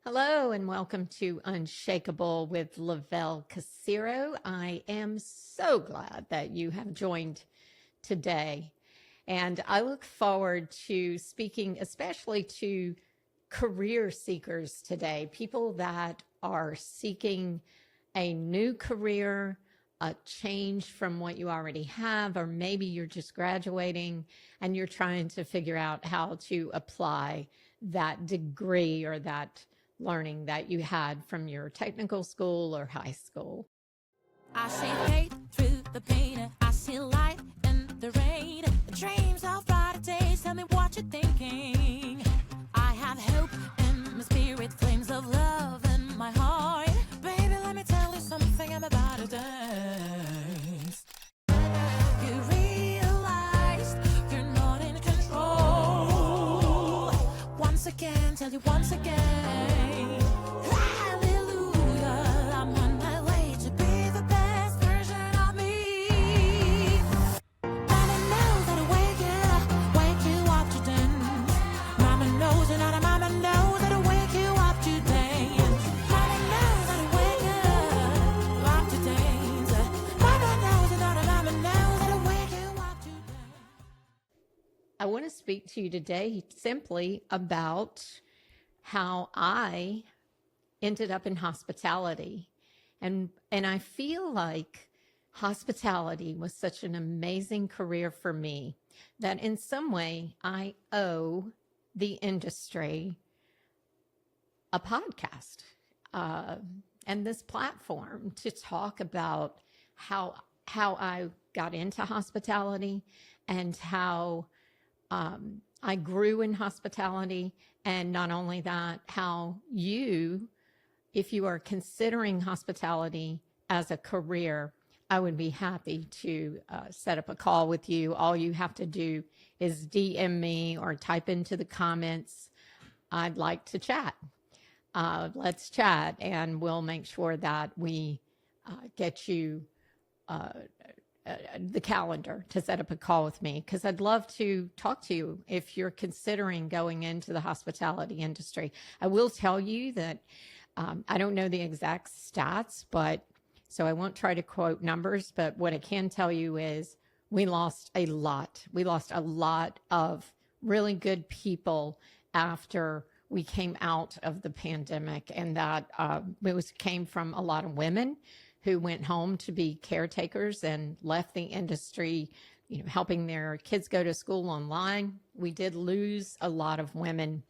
Hello and welcome to Unshakable with Lovell Casiero. I am so glad that you have joined today. And I look forward to speaking especially to career seekers today, people that are seeking a new career, a change from what you already have, or maybe you're just graduating and you're trying to figure out how to apply that degree or that learning that you had from your technical school or high school. I see hate through the pain. I see light in the rain. Dreams of brighter days. Tell me what you're thinking. I have hope in my spirit, flames of love in my heart. Baby, let me tell you something. I'm about to dance. You realize you're not in control. Once again, tell you once again. Hallelujah, I'm on my way to be the best version of me. Mama knows how to wake you up to dance. Mama knows and other mama knows how to wake you up to dance. Mama knows how to wake you up to dance. Mama knows and other mama knows how to wake you up to dance. I want to speak to you today simply about how I ended up in hospitality. And I feel like hospitality was such an amazing career for me that in some way I owe the industry a podcast and this platform to talk about how I got into hospitality and how I grew in hospitality. And not only that, how you, if you are considering hospitality as a career, I would be happy to set up a call with you. All you have to do is DM me or type into the comments, I'd like to chat. Let's chat, and we'll make sure that we get you the calendar to set up a call with me, because I'd love to talk to you if you're considering going into the hospitality industry. I will tell you that I don't know the exact stats, but so I won't try to quote numbers, but what I can tell you is we lost a lot. We lost a lot of really good people after we came out of the pandemic, and that came from a lot of women who went home to be caretakers and left the industry, helping their kids go to school online. We did lose a lot of women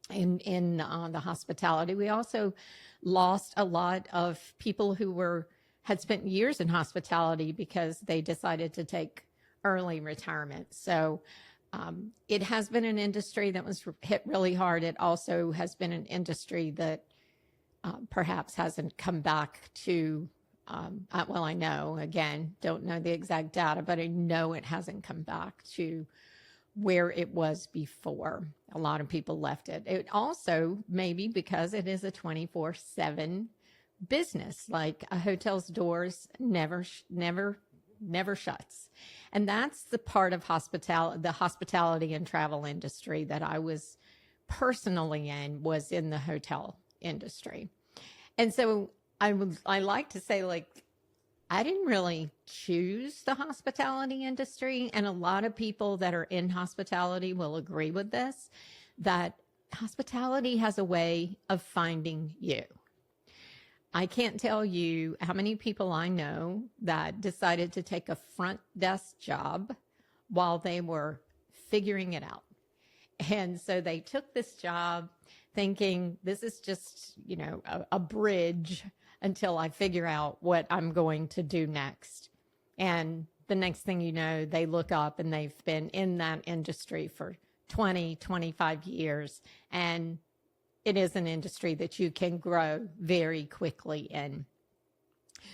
in the hospitality. We also lost a lot of people who had spent years in hospitality because they decided to take early retirement. So it has been an industry that was hit really hard. It also has been an industry that perhaps hasn't come back to I know, again, don't know the exact data, but I know it hasn't come back to where it was before. A lot of people left it. It also maybe because it is a 24/7 business, like a hotel's doors never shuts. And that's the part of the hospitality and travel industry that I was personally was in the hotel industry. And so I like to say, I didn't really choose the hospitality industry. And a lot of people that are in hospitality will agree with this, that hospitality has a way of finding you. I can't tell you how many people I know that decided to take a front desk job while they were figuring it out. And so they took this job thinking this is just, a bridge until I figure out what I'm going to do next. And the next thing you know, they look up and they've been in that industry for 20, 25 years. And it is an industry that you can grow very quickly in.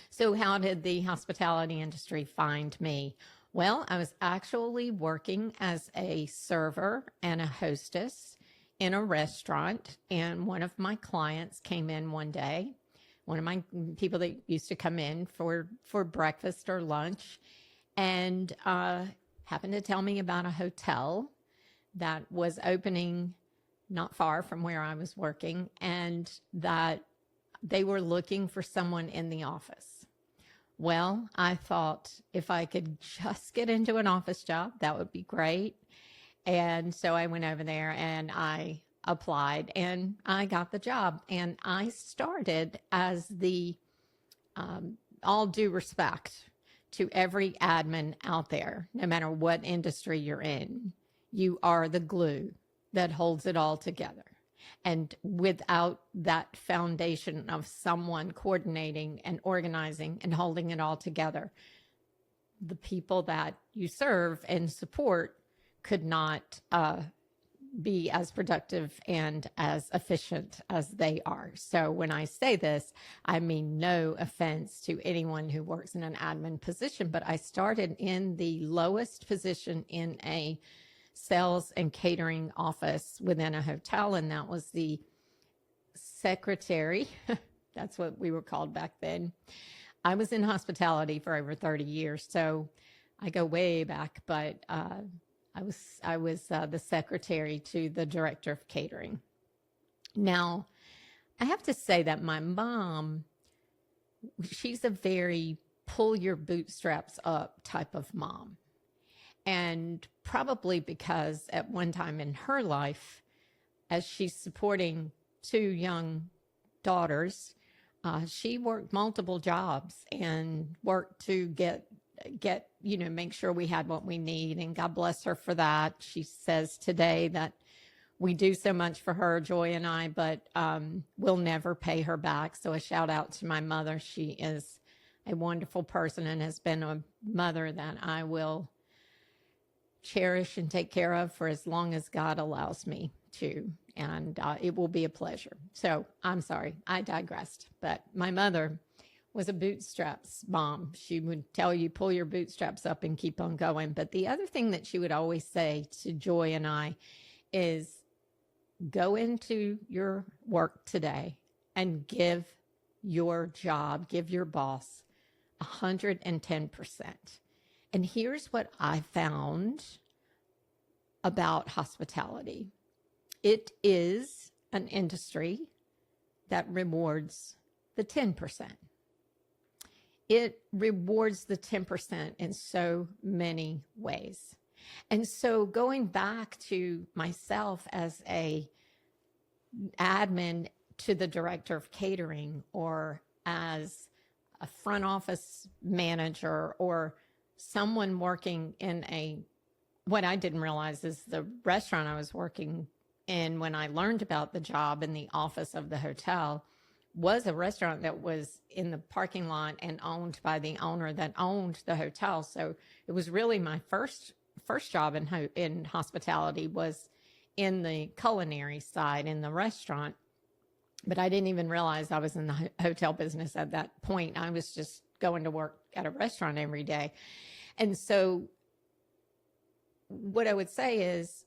So how did the hospitality industry find me? Well, I was actually working as a server and a hostess in a restaurant. And one of my clients came in one day, one of my people that used to come in for breakfast or lunch, and happened to tell me about a hotel that was opening not far from where I was working, and that they were looking for someone in the office. Well, I thought if I could just get into an office job, that would be great. And so I went over there and I applied and I got the job. And I started as all due respect to every admin out there, no matter what industry you're in, you are the glue that holds it all together. And without that foundation of someone coordinating and organizing and holding it all together, the people that you serve and support could not be as productive and as efficient as they are. So when I say this, I mean no offense to anyone who works in an admin position, but I started in the lowest position in a sales and catering office within a hotel, and that was the secretary. That's what we were called back then. I was in hospitality for over 30 years, so I go way back, but I was the secretary to the director of catering. Now, I have to say that my mom, she's a very pull your bootstraps up type of mom. And probably because at one time in her life, as she's supporting two young daughters, she worked multiple jobs and worked to get make sure we had what we need. And God bless her for that. She says today that we do so much for her, Joy and I, but we'll never pay her back. So a shout out to my mother. She is a wonderful person and has been a mother that I will cherish and take care of for as long as God allows me to. And it will be a pleasure. So I'm sorry, I digressed. But my mother was a bootstraps mom. She would tell you, pull your bootstraps up and keep on going. But the other thing that she would always say to Joy and I is go into your work today and give your job, give your boss 110%. And here's what I found about hospitality. It is an industry that rewards the 10%. It rewards the 10% in so many ways. And so going back to myself as a admin to the director of catering, or as a front office manager, or someone working in what I didn't realize is the restaurant I was working in when I learned about the job in the office of the hotel was a restaurant that was in the parking lot and owned by the owner that owned the hotel. So it was really my first job in hospitality was in the culinary side in the restaurant. But I didn't even realize I was in the hotel business at that point. I was just going to work at a restaurant every day. And so what I would say is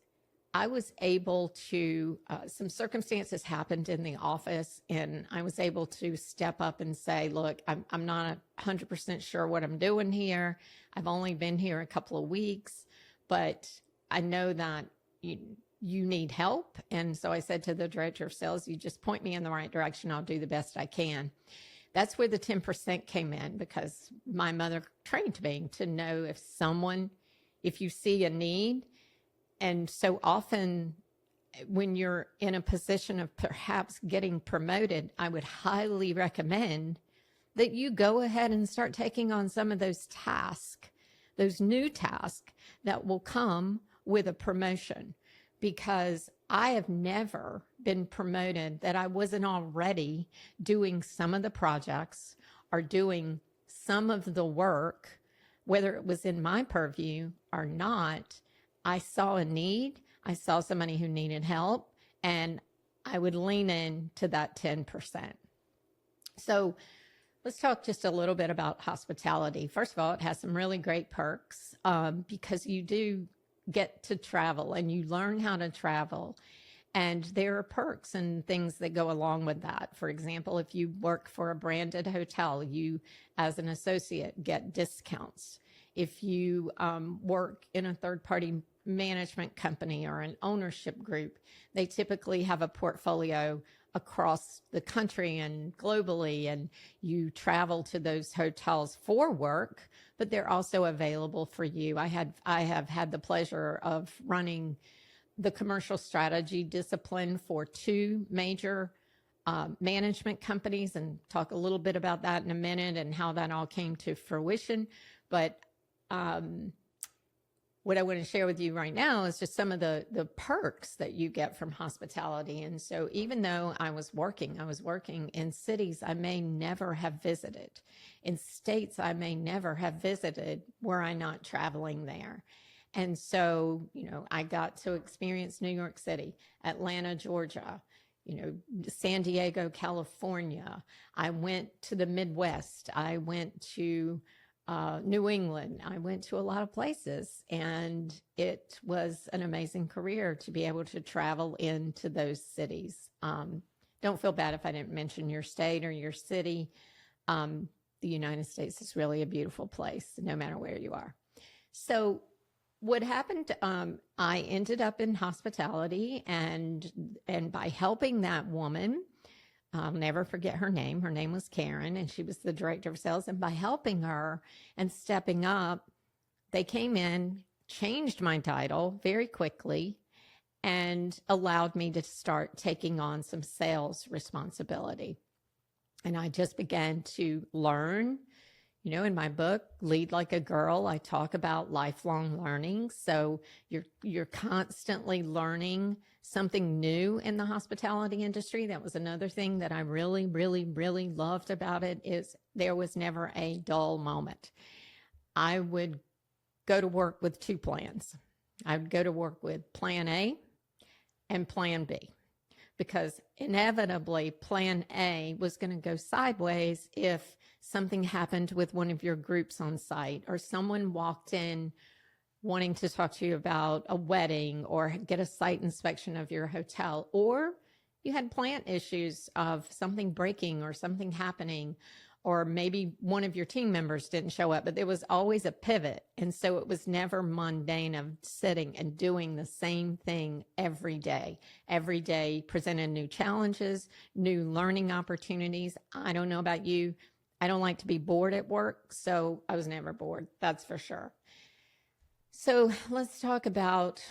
I was able to, some circumstances happened in the office, and I was able to step up and say, look, I'm not 100% sure what I'm doing here. I've only been here a couple of weeks, but I know that you need help. And so I said to the director of sales, you just point me in the right direction. I'll do the best I can. That's where the 10% came in, because my mother trained me to know if you see a need. And so often when you're in a position of perhaps getting promoted, I would highly recommend that you go ahead and start taking on some of those tasks, those new tasks that will come with a promotion. Because I have never been promoted that I wasn't already doing some of the projects or doing some of the work, whether it was in my purview or not. I saw a need, I saw somebody who needed help, and I would lean into that 10%. So let's talk just a little bit about hospitality. First of all, it has some really great perks because you do get to travel and you learn how to travel. And there are perks and things that go along with that. For example, if you work for a branded hotel, you as an associate get discounts. If you work in a third-party management company or an ownership group, they typically have a portfolio across the country and globally, and you travel to those hotels for work, but they're also available for you. I have had the pleasure of running the commercial strategy discipline for two major management companies, and talk a little bit about that in a minute and how that all came to fruition. But what I want to share with you right now is just some of the perks that you get from hospitality. And so even though I was working in cities I may never have visited, in states I may never have visited were I not traveling there. And so, I got to experience New York City, Atlanta, Georgia, San Diego, California. I went to the Midwest. I went to New England. I went to a lot of places, and it was an amazing career to be able to travel into those cities. Don't feel bad if I didn't mention your state or your city. The United States is really a beautiful place, no matter where you are. So what happened, I ended up in hospitality, and by helping that woman, I'll never forget her name. Her name was Karen, and she was the director of sales. And by helping her and stepping up, they came in, changed my title very quickly, and allowed me to start taking on some sales responsibility. And I just began to learn. In my book, Lead Like a Girl, I talk about lifelong learning. So you're constantly learning something new in the hospitality industry. That was another thing that I really, really, really loved about it, is there was never a dull moment. I would go to work with two plans. I would go to work with plan A and plan B, because inevitably plan A was going to go sideways if something happened with one of your groups on site, or someone walked in wanting to talk to you about a wedding or get a site inspection of your hotel, or you had plant issues of something breaking or something happening, or maybe one of your team members didn't show up, but there was always a pivot. And so it was never mundane of sitting and doing the same thing every day. Every day presented new challenges, new learning opportunities. I don't know about you. I don't like to be bored at work, so I was never bored. That's for sure. So let's talk about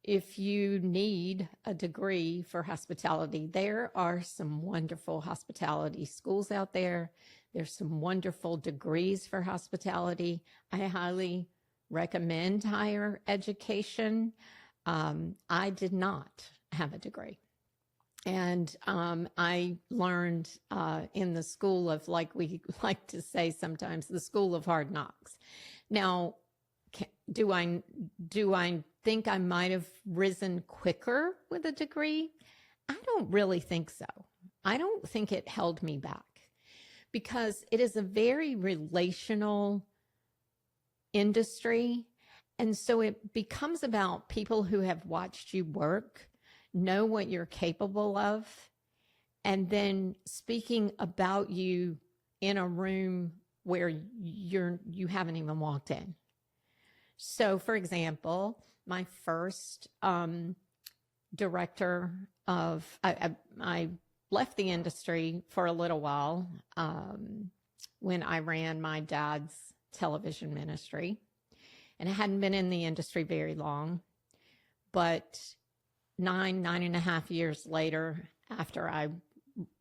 if you need a degree for hospitality. There are some wonderful hospitality schools out there. There's some wonderful degrees for hospitality. I highly recommend higher education. I did not have a degree. And I learned in the school of, like we like to say sometimes, the school of hard knocks. Now, do I think I might have risen quicker with a degree? I don't really think so. I don't think it held me back, because it is a very relational industry. And so it becomes about people who have watched you work, know what you're capable of, and then speaking about you in a room where you haven't even walked in. So, for example, my first director of, I left the industry for a little while when I ran my dad's television ministry, and I hadn't been in the industry very long, but 9.5 years later, after I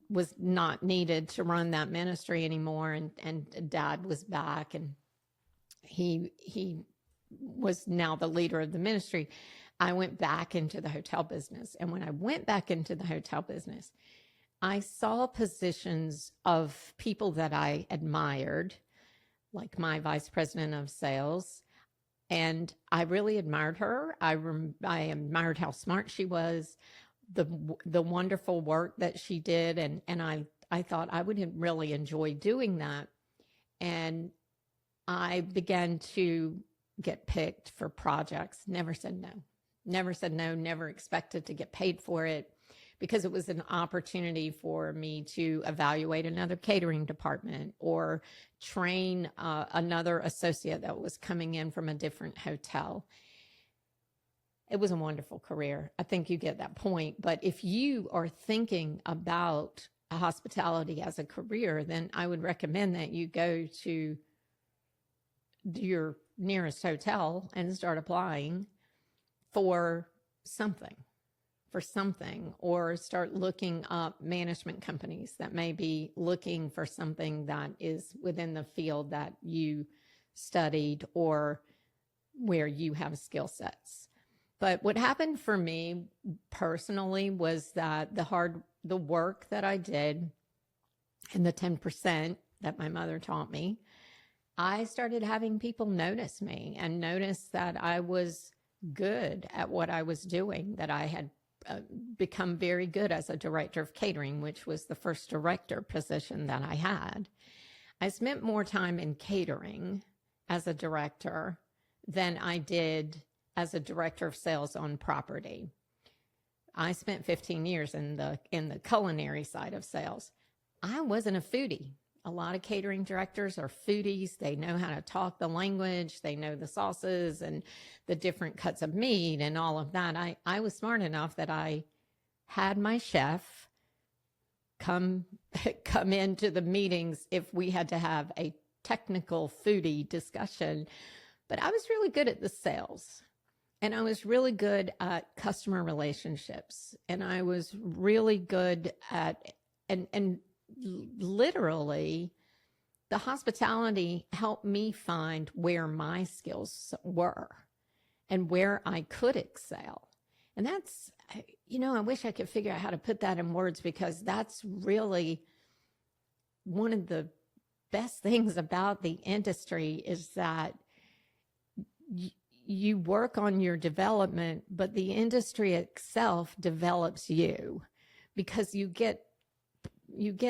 was not needed to run that ministry anymore, and Dad was back, and he was now the leader of the ministry, I went back into the hotel business. And when I went back into the hotel business, I saw positions of people that I admired, like my vice president of sales. And I really admired her. I admired how smart she was, the wonderful work that she did. And I thought I would really enjoy doing that. And I began to get picked for projects. Never said no, never expected to get paid for it. because it was an opportunity for me to evaluate another catering department or train another associate that was coming in from a different hotel. It was a wonderful career. I think you get that point. But if you are thinking about hospitality as a career, then I would recommend that you go to your nearest hotel and start applying for something, or start looking up management companies that may be looking for something that is within the field that you studied or where you have skill sets. But what happened for me personally was that the work that I did and the 10% that my mother taught me, I started having people notice me and notice that I was good at what I was doing, that I had become very good as a director of catering, which was the first director position that I had. I spent more time in catering as a director than I did as a director of sales on property. I spent 15 years in the culinary side of sales. I wasn't a foodie. A lot of catering directors are foodies. They know how to talk the language. They know the sauces and the different cuts of meat and all of that. I was smart enough that I had my chef come into the meetings if we had to have a technical foodie discussion. But I was really good at the sales. And I was really good at customer relationships. And I was really good at, and literally, the hospitality helped me find where my skills were and where I could excel. And that's, I wish I could figure out how to put that in words, because that's really one of the best things about the industry is that you work on your development, but the industry itself develops you, because you get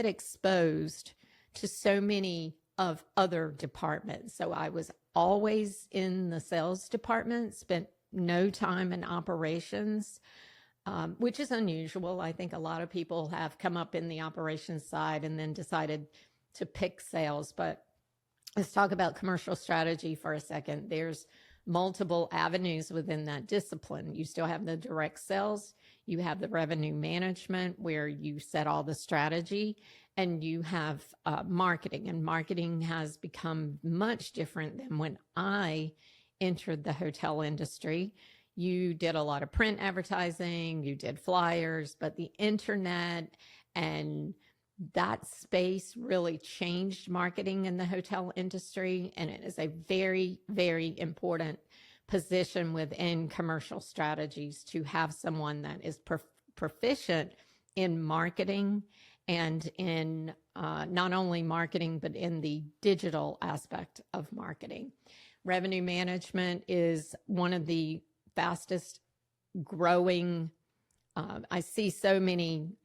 exposed to so many of other departments. So I was always in the sales department, spent no time in operations, which is unusual. I think a lot of people have come up in the operations side and then decided to pick sales. But let's talk about commercial strategy for a second. There's multiple avenues within that discipline. You still have the direct sales, you have the revenue management where you set all the strategy, and you have marketing. And marketing has become much different than when I entered the hotel industry. You did a lot of print advertising, you did flyers, but the internet and that space really changed marketing in the hotel industry. And it is a very, very important position within commercial strategies to have someone that is proficient in marketing and in not only marketing, but in the digital aspect of marketing. Revenue management is one of the fastest growing. I see so many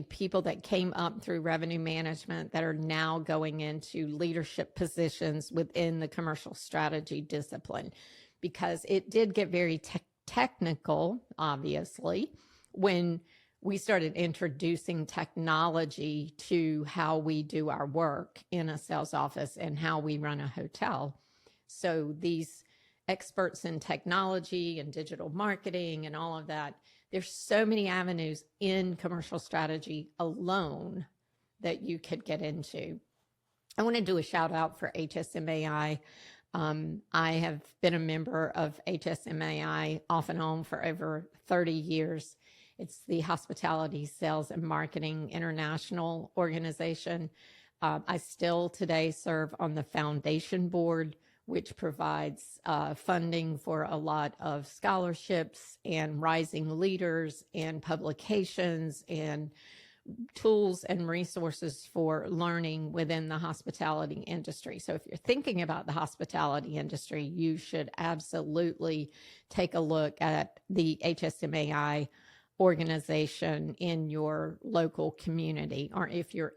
people that came up through revenue management that are now going into leadership positions within the commercial strategy discipline, because it did get very technical, obviously, when we started introducing technology to how we do our work in a sales office and how we run a hotel. So these experts in technology and digital marketing and all of that, there's so many avenues in commercial strategy alone that you could get into. I want to do a shout out for HSMAI. I have been a member of HSMAI off and on for over 30 years. It's the Hospitality Sales and Marketing International Organization. I still today serve on the foundation board, which provides funding for a lot of scholarships and rising leaders and publications and tools and resources for learning within the hospitality industry. So if you're thinking about the hospitality industry, you should absolutely take a look at the HSMAI organization in your local community. Or if you're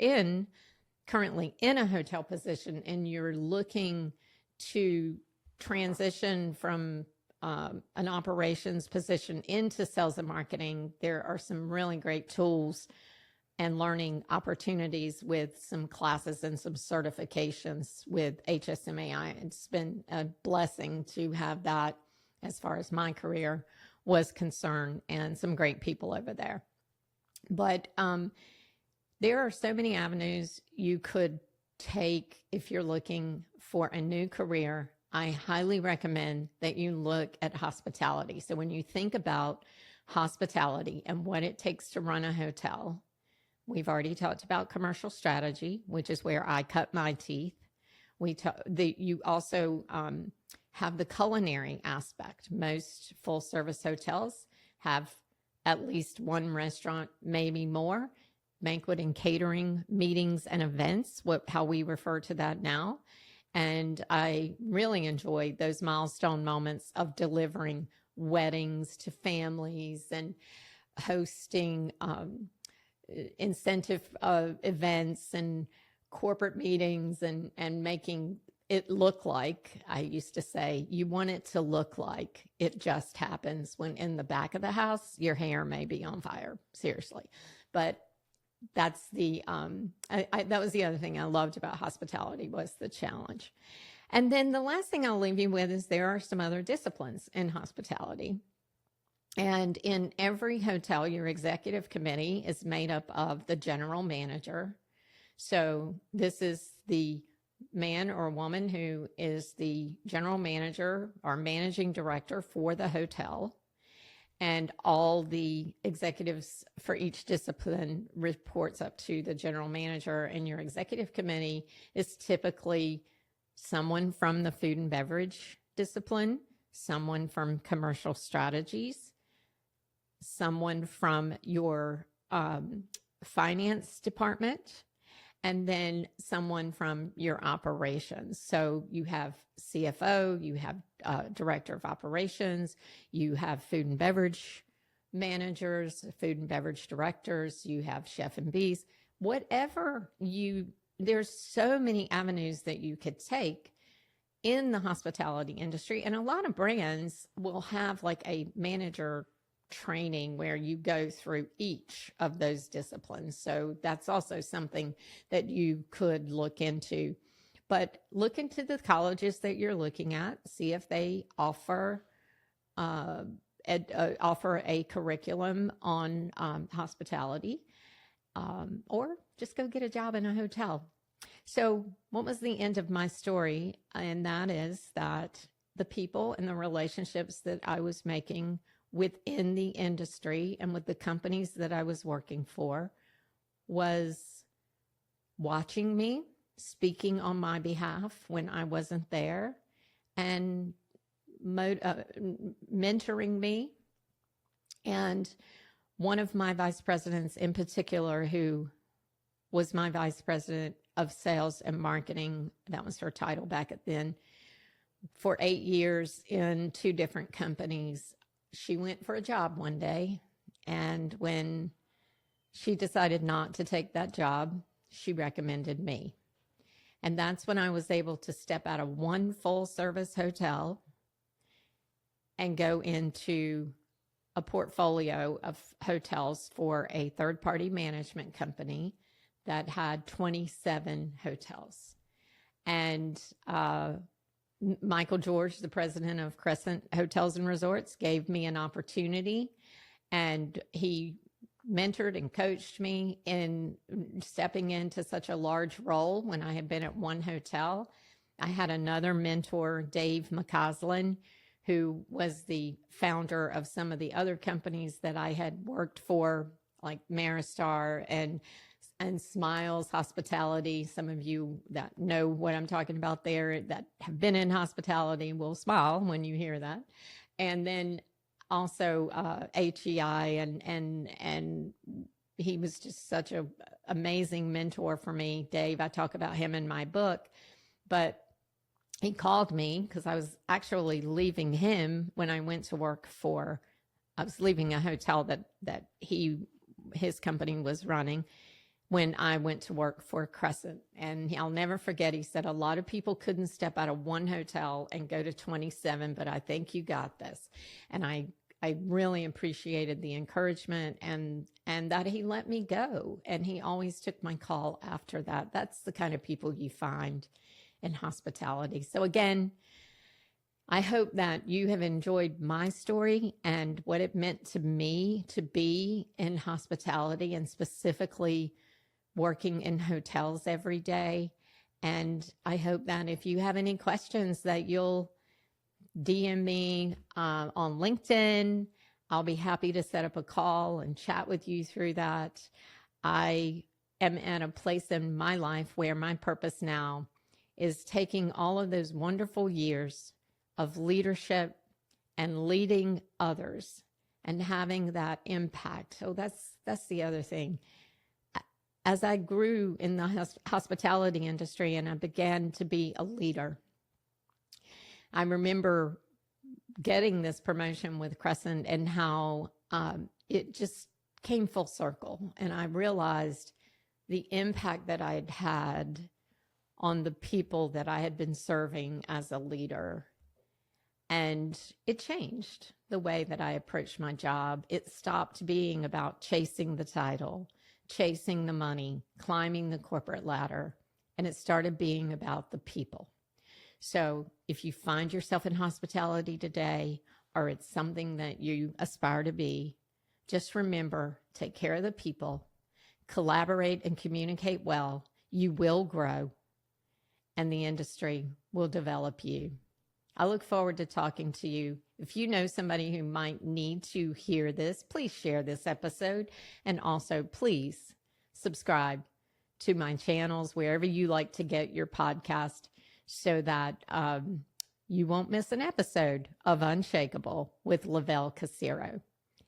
currently in a hotel position and you're looking to transition from an operations position into sales and marketing, there are some really great tools and learning opportunities with some classes and some certifications with HSMAI. It's been a blessing to have that as far as my career was concerned, and some great people over there. But there are so many avenues you could take if you're looking for a new career. I highly recommend that you look at hospitality. So when you think about hospitality and what it takes to run a hotel, we've already talked about commercial strategy, which is where I cut my teeth. You also have the culinary aspect. Most full-service hotels have at least one restaurant, maybe more. Banquet and catering, meetings and events, how we refer to that now. And I really enjoy those milestone moments of delivering weddings to families and hosting incentive events and corporate meetings, and making it look like, I used to say, you want it to look like it just happens, when in the back of the house, your hair may be on fire, seriously. But that's that was the other thing I loved about hospitality, was the challenge. And then the last thing I'll leave you with is there are some other disciplines in hospitality. And in every hotel, your executive committee is made up of the general manager. So this is the man or woman who is the general manager or managing director for the hotel. And all the executives for each discipline reports up to the general manager. And your executive committee is typically someone from the food and beverage discipline, someone from commercial strategies, someone from your finance department, and then someone from your operations. So you have CFO, you have director of operations, you have food and beverage managers, food and beverage directors, you have chef and bees, there's so many avenues that you could take in the hospitality industry. And a lot of brands will have like a manager training where you go through each of those disciplines. So that's also something that you could look into. But look into the colleges that you're looking at, see if they offer a curriculum on hospitality, or just go get a job in a hotel. So what was the end of my story? And that is that the people and the relationships that I was making within the industry and with the companies that I was working for was watching me, speaking on my behalf when I wasn't there, and mentoring me. And one of my vice presidents in particular, who was my vice president of sales and marketing, that was her title back then, for 8 years in 2 different companies. She went for a job one day, and when she decided not to take that job, she recommended me. And that's when I was able to step out of one full-service hotel and go into a portfolio of hotels for a third-party management company that had 27 hotels. And Michael George, the president of Crescent Hotels and Resorts, gave me an opportunity, and he mentored and coached me in stepping into such a large role when I had been at one hotel. I had another mentor, Dave McCausland, who was the founder of some of the other companies that I had worked for, like Maristar and Smiles Hospitality. Some of you that know what I'm talking about there, that have been in hospitality, will smile when you hear that. And then also HEI, and he was just such an amazing mentor for me. Dave, I talk about him in my book, but he called me because I was actually leaving him when I went to work I was leaving a hotel that his company was running. when I went to work for Crescent. And I'll never forget, he said, a lot of people couldn't step out of one hotel and go to 27, but I think you got this. And I really appreciated the encouragement and that he let me go. And he always took my call after that. That's the kind of people you find in hospitality. So again, I hope that you have enjoyed my story and what it meant to me to be in hospitality and specifically working in hotels every day. And I hope that if you have any questions that you'll DM me on LinkedIn. I'll be happy to set up a call and chat with you through that. I am at a place in my life where my purpose now is taking all of those wonderful years of leadership and leading others and having that impact. So that's the other thing. As I grew in the hospitality industry and I began to be a leader, I remember getting this promotion with Crescent and how it just came full circle. And I realized the impact that I'd had on the people that I had been serving as a leader. And it changed the way that I approached my job. It stopped being about chasing the title, chasing the money, climbing the corporate ladder, and it started being about the people. So if you find yourself in hospitality today, or it's something that you aspire to be, just remember, take care of the people, collaborate and communicate well. You will grow, and the industry will develop you. I look forward to talking to you. If you know somebody who might need to hear this, please share this episode. And also, please subscribe to my channels wherever you like to get your podcast so that you won't miss an episode of Unshakable with Lovell Casiero.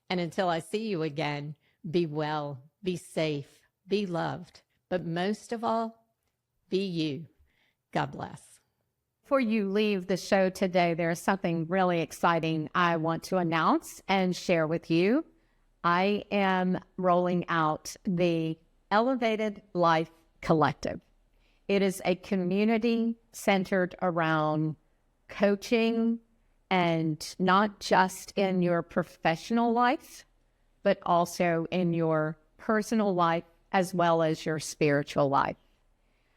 And until I see you again, be well, be safe, be loved, but most of all, be you. God bless. Before you leave the show today, there's something really exciting I want to announce and share with you. I am rolling out the Elevated Life Collective. It is a community centered around coaching, and not just in your professional life, but also in your personal life as well as your spiritual life.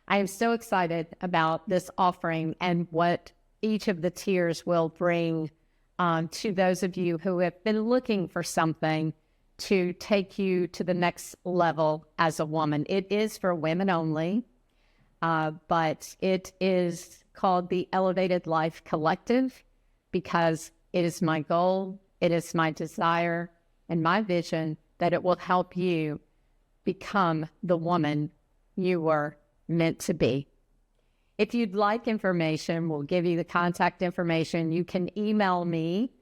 I am so excited about this offering and what each of the tiers will bring to those of you who have been looking for something to take you to the next level as a woman. It is for women only, but it is called the Elevated Life Collective because it is my goal, it is my desire, and my vision that it will help you become the woman you were meant to be. If you'd like information, we'll give you the contact information. You can email me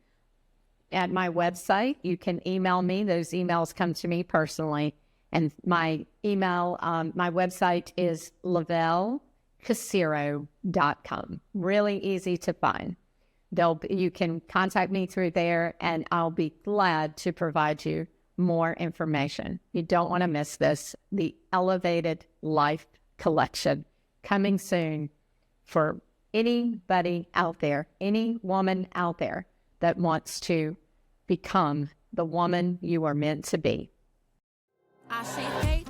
at my website. You can email me. Those emails come to me personally. And my email, my website is lovellcasiero.com. Really easy to find. You can contact me through there, and I'll be glad to provide you more information. You don't want to miss this. The Elevated Life Collection coming soon for anybody out there, any woman out there that wants to become the woman you are meant to be. I say, hey,